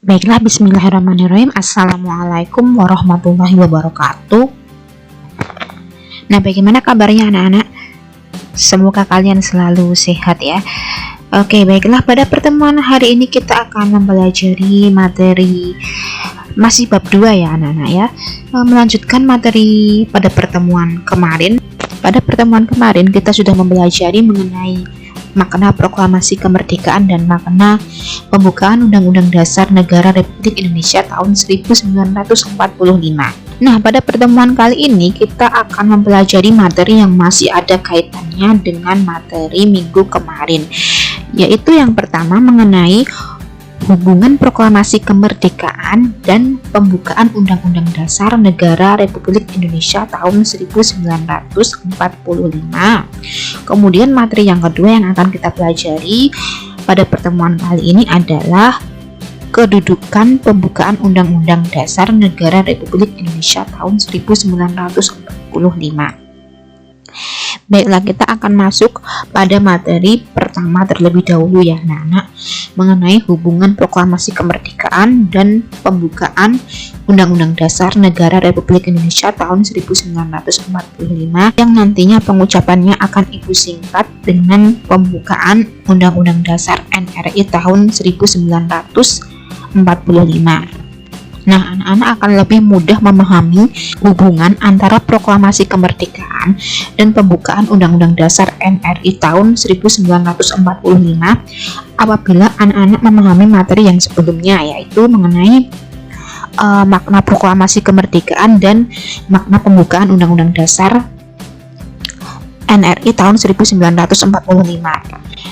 Baiklah, bismillahirrahmanirrahim. Assalamualaikum warahmatullahi wabarakatuh. Nah, bagaimana kabarnya anak-anak? Semoga kalian selalu sehat ya. Oke, baiklah, pada pertemuan hari ini kita akan mempelajari materi masih bab 2 ya anak-anak ya. Melanjutkan materi pada pertemuan kemarin. Pada pertemuan kemarin kita sudah mempelajari mengenai makna proklamasi kemerdekaan dan makna pembukaan Undang-Undang Dasar Negara Republik Indonesia tahun 1945. Nah, pada pertemuan kali ini kita akan mempelajari materi yang masih ada kaitannya dengan materi minggu kemarin, yaitu yang pertama mengenai hubungan proklamasi kemerdekaan dan pembukaan Undang-Undang Dasar Negara Republik Indonesia tahun 1945. Kemudian materi yang kedua yang akan kita pelajari pada pertemuan kali ini adalah kedudukan pembukaan Undang-Undang Dasar Negara Republik Indonesia tahun 1945. Baiklah, kita akan masuk pada materi pertama terlebih dahulu ya anak-anak, mengenai hubungan proklamasi kemerdekaan dan pembukaan Undang-Undang Dasar Negara Republik Indonesia tahun 1945 yang nantinya pengucapannya akan ibu singkat dengan pembukaan Undang-Undang Dasar NRI tahun 1945. Nah, anak-anak akan lebih mudah memahami hubungan antara proklamasi kemerdekaan dan pembukaan Undang-Undang Dasar NRI tahun 1945 apabila anak-anak memahami materi yang sebelumnya, yaitu mengenai makna proklamasi kemerdekaan dan makna pembukaan Undang-Undang Dasar NRI tahun 1945.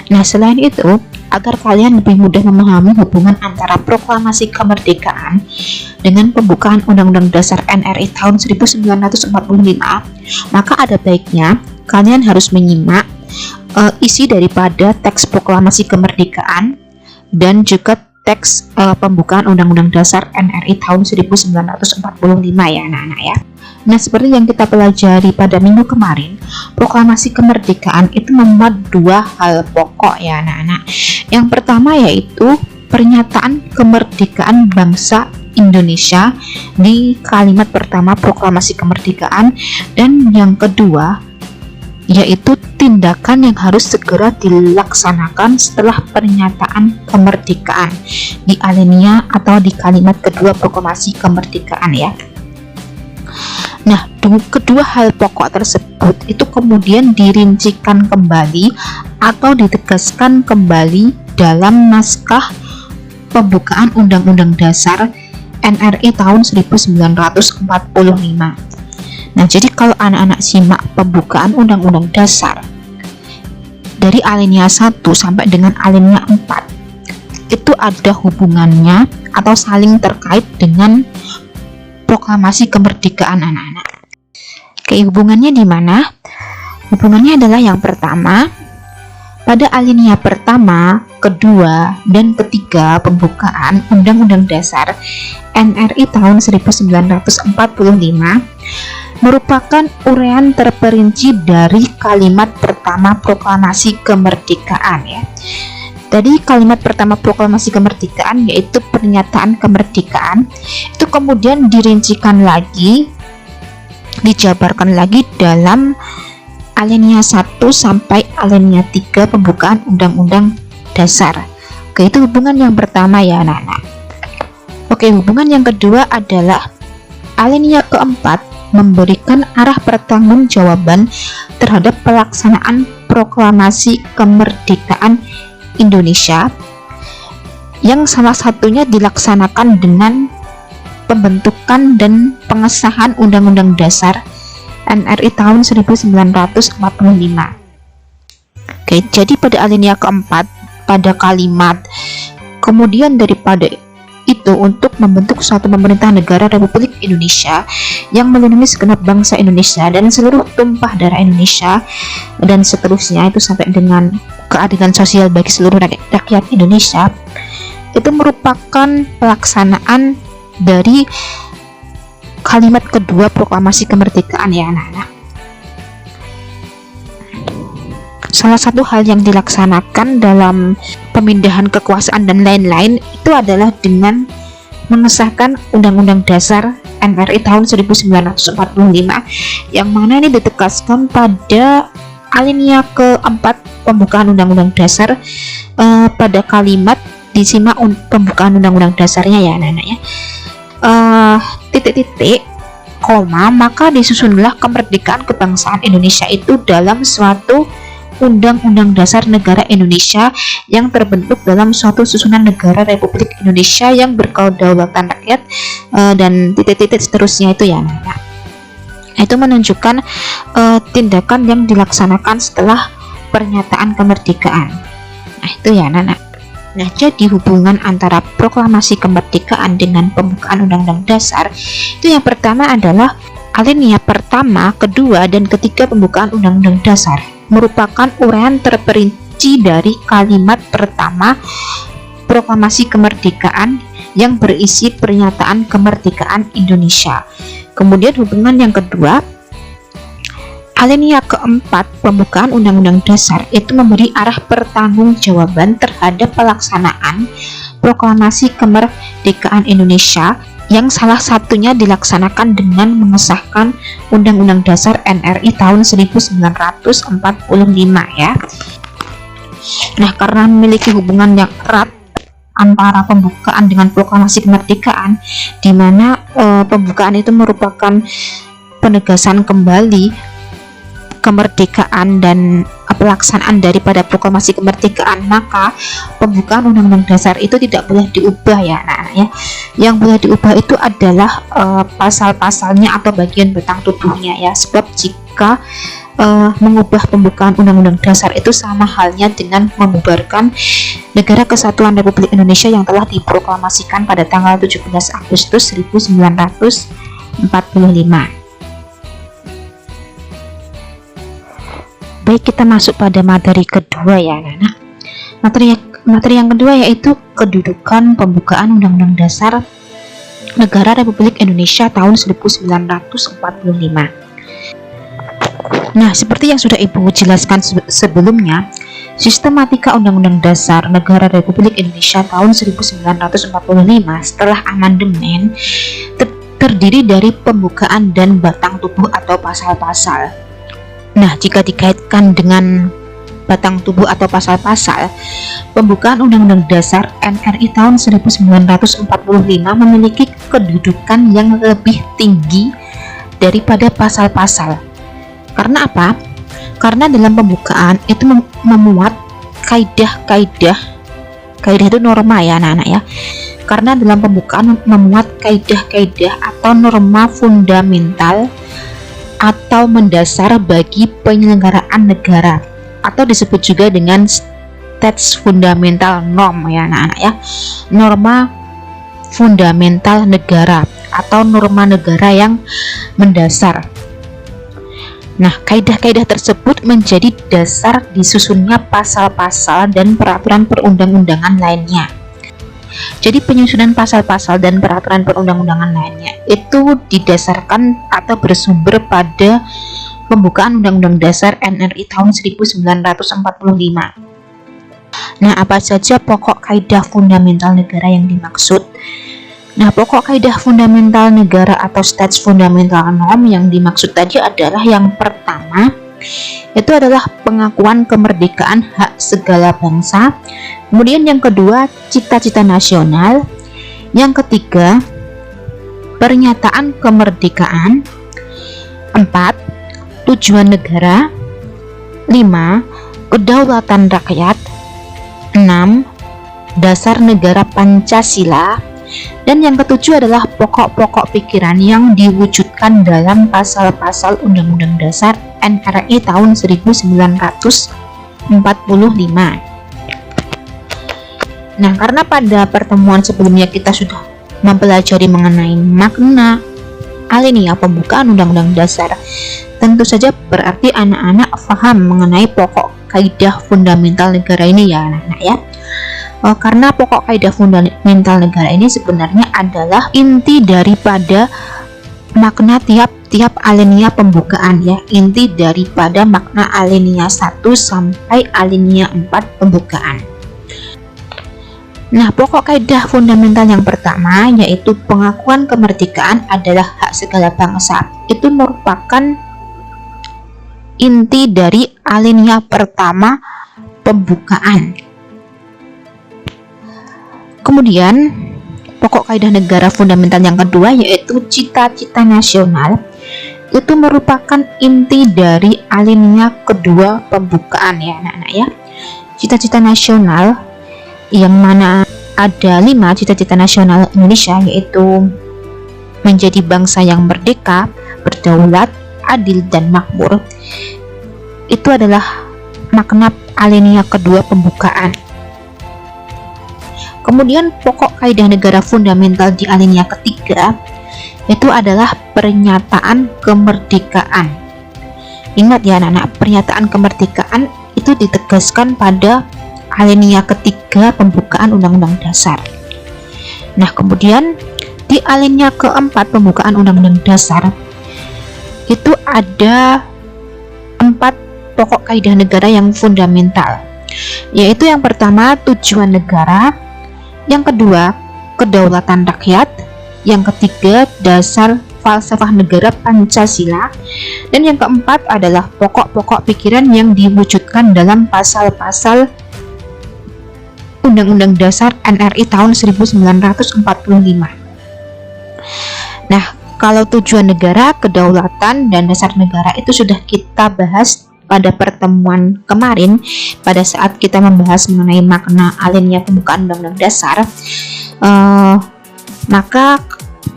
Nah, selain itu, agar kalian lebih mudah memahami hubungan antara proklamasi kemerdekaan dengan pembukaan Undang-Undang Dasar NRI tahun 1945, maka ada baiknya kalian harus menyimak isi daripada teks proklamasi kemerdekaan dan juga teks pembukaan Undang-Undang Dasar NRI tahun 1945 ya anak-anak ya. Nah, seperti yang kita pelajari pada minggu kemarin, proklamasi kemerdekaan itu memuat dua hal pokok ya anak-anak. Yang pertama yaitu pernyataan kemerdekaan bangsa Indonesia di kalimat pertama proklamasi kemerdekaan, dan yang kedua yaitu tindakan yang harus segera dilaksanakan setelah pernyataan kemerdekaan di alinea atau di kalimat kedua proklamasi kemerdekaan ya. Nah, kedua hal pokok tersebut itu kemudian dirincikan kembali atau ditegaskan kembali dalam naskah pembukaan Undang-Undang Dasar NRI tahun 1945. Nah, jadi kalau anak-anak simak pembukaan Undang-Undang Dasar dari alinea 1 sampai dengan alinea 4, itu ada hubungannya atau saling terkait dengan proklamasi kemerdekaan anak-anak. Oke, hubungannya di mana? Hubungannya adalah yang pertama, pada alinea pertama, kedua, dan ketiga pembukaan Undang-Undang Dasar NRI tahun 1945 merupakan uraian terperinci dari kalimat pertama proklamasi kemerdekaan ya. Tadi kalimat pertama proklamasi kemerdekaan yaitu pernyataan kemerdekaan, itu kemudian dirincikan lagi, dijabarkan lagi dalam alinea 1 sampai alinea 3 pembukaan Undang-Undang Dasar. Oke, itu hubungan yang pertama ya anak-anak. Oke, hubungan yang kedua adalah alinea keempat memberikan arah pertanggungjawaban terhadap pelaksanaan proklamasi kemerdekaan Indonesia yang salah satunya dilaksanakan dengan pembentukan dan pengesahan Undang-Undang Dasar NRI tahun 1945. Oke, jadi pada alinea keempat pada kalimat kemudian daripada itu untuk membentuk suatu pemerintah negara Republik Indonesia yang melindungi segenap bangsa Indonesia dan seluruh tumpah darah Indonesia dan seterusnya, itu sampai dengan keadilan sosial bagi seluruh rakyat Indonesia, itu merupakan pelaksanaan dari kalimat kedua proklamasi kemerdekaan ya anak-anak. salah satu hal yang dilaksanakan dalam pemindahan kekuasaan dan lain-lain itu adalah dengan mengesahkan Undang-Undang Dasar NRI tahun 1945, yang mana ini ditegaskan pada alinea keempat pembukaan Undang-Undang Dasar, pada kalimat disimak pembukaan Undang-Undang Dasarnya ya anak-anak ya, titik-titik koma, maka disusunlah kemerdekaan kebangsaan Indonesia itu dalam suatu Undang-Undang Dasar Negara Indonesia yang terbentuk dalam suatu susunan negara Republik Indonesia yang berkedaulatan rakyat, dan titik-titik seterusnya itu ya anak-anak. Itu menunjukkan tindakan yang dilaksanakan setelah pernyataan kemerdekaan. Nah itu ya anak-anak. Nah, jadi hubungan antara proklamasi kemerdekaan dengan pembukaan Undang-Undang Dasar itu yang pertama adalah alinea pertama, kedua, dan ketiga pembukaan Undang-Undang Dasar merupakan uraian terperinci dari kalimat pertama proklamasi kemerdekaan yang berisi pernyataan kemerdekaan Indonesia. Kemudian hubungan yang kedua, alinea keempat pembukaan Undang-Undang Dasar itu memberi arah pertanggungjawaban terhadap pelaksanaan proklamasi kemerdekaan Indonesia yang salah satunya dilaksanakan dengan mengesahkan Undang-Undang Dasar NRI tahun 1945 ya. Nah, karena memiliki hubungan yang erat antara pembukaan dengan proklamasi kemerdekaan, di mana pembukaan itu merupakan penegasan kembali kemerdekaan dan pelaksanaan daripada proklamasi kemerdekaan, maka pembukaan Undang-Undang Dasar itu tidak boleh diubah ya anak-anak ya. Yang boleh diubah itu adalah pasal-pasalnya atau bagian batang tubuhnya ya, sebab jika mengubah pembukaan Undang-Undang Dasar itu sama halnya dengan membubarkan Negara Kesatuan Republik Indonesia yang telah diproklamasikan pada tanggal 17 Agustus 1945. Baik, kita masuk pada materi kedua ya anak-anak. Materi yang kedua yaitu kedudukan pembukaan Undang-Undang Dasar Negara Republik Indonesia tahun 1945. Nah, seperti yang sudah Ibu jelaskan sebelumnya, sistematika Undang-Undang Dasar Negara Republik Indonesia tahun 1945 setelah amandemen terdiri dari pembukaan dan batang tubuh atau pasal-pasal. Nah, jika dikaitkan dengan batang tubuh atau pasal-pasal, pembukaan Undang-Undang Dasar NRI tahun 1945 memiliki kedudukan yang lebih tinggi daripada pasal-pasal. Karena apa? Karena dalam pembukaan itu memuat kaidah-kaidah itu norma ya anak-anak ya. Karena dalam pembukaan memuat kaidah-kaidah atau norma fundamental atau mendasar bagi penyelenggaraan negara, atau disebut juga dengan States Fundamental Norm ya anak-anak ya, norma fundamental negara atau norma negara yang mendasar. Nah, kaidah-kaidah tersebut menjadi dasar disusunnya pasal-pasal dan peraturan perundang-undangan lainnya. Jadi penyusunan pasal-pasal dan peraturan perundang-undangan lainnya itu didasarkan atau bersumber pada pembukaan Undang-Undang Dasar NRI tahun 1945. Nah, apa saja pokok kaidah fundamental negara yang dimaksud? Nah, pokok kaidah fundamental negara atau States Fundamental Norm yang dimaksud tadi adalah yang pertama, itu adalah pengakuan kemerdekaan hak segala bangsa. Kemudian yang kedua, cita-cita nasional. Yang ketiga, pernyataan kemerdekaan. 4, tujuan negara. 5, kedaulatan rakyat. 6, dasar negara Pancasila. Dan yang ketujuh adalah pokok-pokok pikiran yang diwujudkan dalam pasal-pasal Undang-Undang Dasar NRI tahun 1945. Nah, karena pada pertemuan sebelumnya kita sudah mempelajari mengenai makna alinea pembukaan Undang-Undang Dasar, tentu saja berarti anak-anak paham mengenai pokok kaidah fundamental negara ini ya anak-anak ya. Karena pokok kaidah fundamental negara ini sebenarnya adalah inti daripada makna tiap setiap alinea pembukaan ya, inti daripada makna alinea 1 sampai alinea 4 pembukaan. Nah, pokok kaidah fundamental yang pertama yaitu pengakuan kemerdekaan adalah hak segala bangsa. Itu merupakan inti dari alinea pertama pembukaan. Kemudian pokok kaidah negara fundamental yang kedua yaitu cita-cita nasional. Itu merupakan inti dari alinea kedua pembukaan ya anak-anak ya. Cita-cita nasional yang mana ada 5 cita-cita nasional Indonesia, yaitu menjadi bangsa yang merdeka, berdaulat, adil dan makmur. Itu adalah makna alinea kedua pembukaan. Kemudian pokok kaidah negara fundamental di alinea ketiga itu adalah pernyataan kemerdekaan. Ingat ya anak-anak, pernyataan kemerdekaan itu ditegaskan pada alinea ketiga pembukaan Undang-Undang Dasar. Nah, kemudian di alinea keempat pembukaan Undang-Undang Dasar itu ada 4 pokok kaidah negara yang fundamental, yaitu yang pertama tujuan negara, yang kedua kedaulatan rakyat, yang ketiga dasar falsafah negara Pancasila, dan yang keempat adalah pokok-pokok pikiran yang diwujudkan dalam pasal-pasal Undang-Undang Dasar NRI tahun 1945. Nah, kalau tujuan negara, kedaulatan, dan dasar negara itu sudah kita bahas pada pertemuan kemarin pada saat kita membahas mengenai makna alinea pembukaan Undang-Undang Dasar. Maka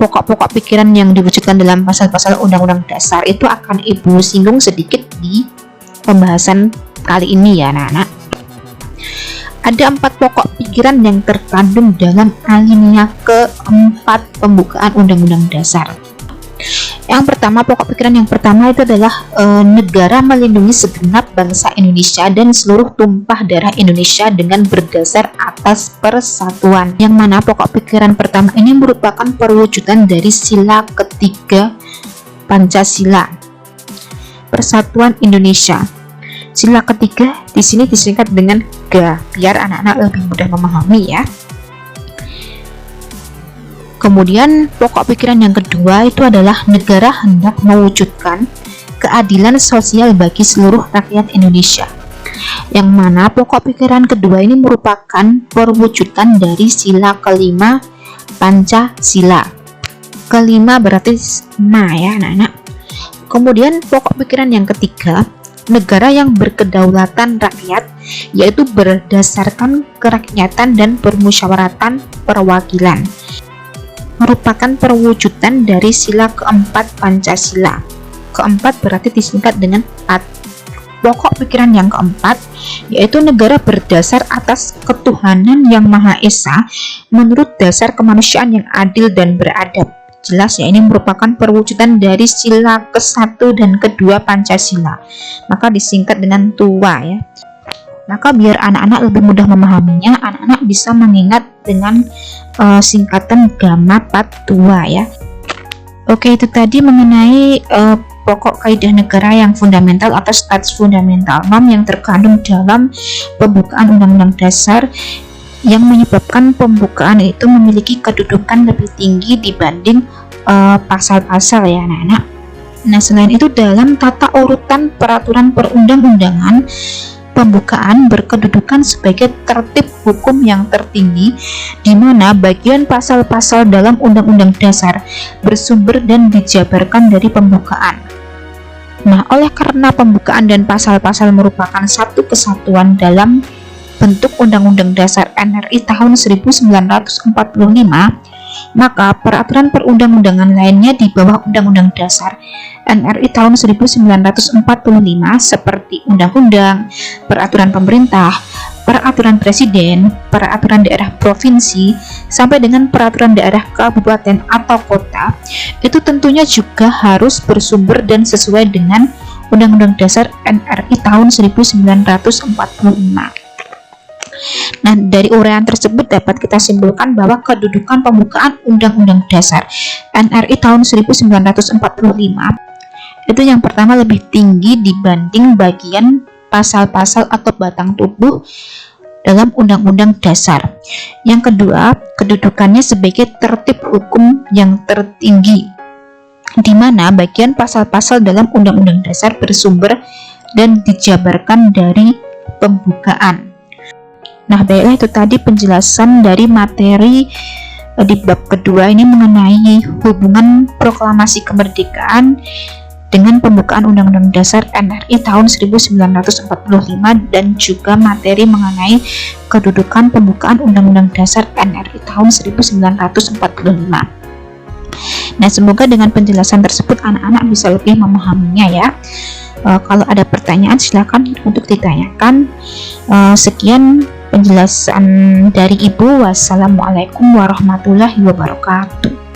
pokok-pokok pikiran yang diwujudkan dalam pasal-pasal Undang-Undang Dasar itu akan Ibu singgung sedikit di pembahasan kali ini ya anak-anak. Ada 4 pokok pikiran yang terkandung dalam alinea keempat pembukaan Undang-Undang Dasar. Yang pertama, pokok pikiran yang pertama itu adalah negara melindungi segenap bangsa Indonesia dan seluruh tumpah darah Indonesia dengan berdasar atas persatuan. Yang mana pokok pikiran pertama ini merupakan perwujudan dari sila ketiga Pancasila, Persatuan Indonesia. Sila ketiga di sini disingkat dengan GA biar anak-anak lebih mudah memahami ya. Kemudian pokok pikiran yang kedua itu adalah negara hendak mewujudkan keadilan sosial bagi seluruh rakyat Indonesia. Yang mana pokok pikiran kedua ini merupakan perwujudan dari sila kelima Pancasila. Kelima berarti ma ya anak-anak. Kemudian pokok pikiran yang ketiga, negara yang berkedaulatan rakyat, yaitu berdasarkan kerakyatan dan permusyawaratan perwakilan, merupakan perwujudan dari sila keempat Pancasila. Keempat berarti disingkat dengan 4. Pokok pikiran yang keempat yaitu negara berdasar atas ketuhanan yang Maha Esa menurut dasar kemanusiaan yang adil dan beradab. Jelas ya, ini merupakan perwujudan dari sila ke-1 dan ke-2 Pancasila. Maka disingkat dengan TUA ya. Maka biar anak-anak lebih mudah memahaminya, anak-anak bisa mengingat dengan singkatan gamma PAT2 ya. Oke, itu tadi mengenai pokok kaidah negara yang fundamental atau stats fundamental norm yang terkandung dalam pembukaan Undang-Undang Dasar, yang menyebabkan pembukaan itu memiliki kedudukan lebih tinggi dibanding pasal-pasal ya anak-anak. Nah, selain itu dalam tata urutan peraturan perundang-undangan, pembukaan berkedudukan sebagai tertib hukum yang tertinggi, di mana bagian pasal-pasal dalam Undang-Undang Dasar bersumber dan dijabarkan dari pembukaan. Nah, oleh karena pembukaan dan pasal-pasal merupakan satu kesatuan dalam bentuk Undang-Undang Dasar NRI tahun 1945, maka peraturan perundang-undangan lainnya di bawah Undang-Undang Dasar NRI tahun 1945 seperti undang-undang, peraturan pemerintah, peraturan presiden, peraturan daerah provinsi, sampai dengan peraturan daerah kabupaten atau kota, itu tentunya juga harus bersumber dan sesuai dengan Undang-Undang Dasar NRI tahun 1945. Nah, dari uraian tersebut dapat kita simpulkan bahwa kedudukan pembukaan Undang-Undang Dasar NRI tahun 1945 itu yang pertama lebih tinggi dibanding bagian pasal-pasal atau batang tubuh dalam Undang-Undang Dasar. Yang kedua, kedudukannya sebagai tertib hukum yang tertinggi, di mana bagian pasal-pasal dalam Undang-Undang Dasar bersumber dan dijabarkan dari pembukaan. Nah, baiklah, itu tadi penjelasan dari materi di bab kedua ini mengenai hubungan proklamasi kemerdekaan dengan pembukaan Undang-Undang Dasar NRI tahun 1945 dan juga materi mengenai kedudukan pembukaan Undang-Undang Dasar NRI tahun 1945. Nah, semoga dengan penjelasan tersebut anak-anak bisa lebih memahaminya ya. Kalau ada pertanyaan silakan untuk ditanyakan. Sekian penjelasan dari Ibu. Wassalamualaikum warahmatullahi wabarakatuh.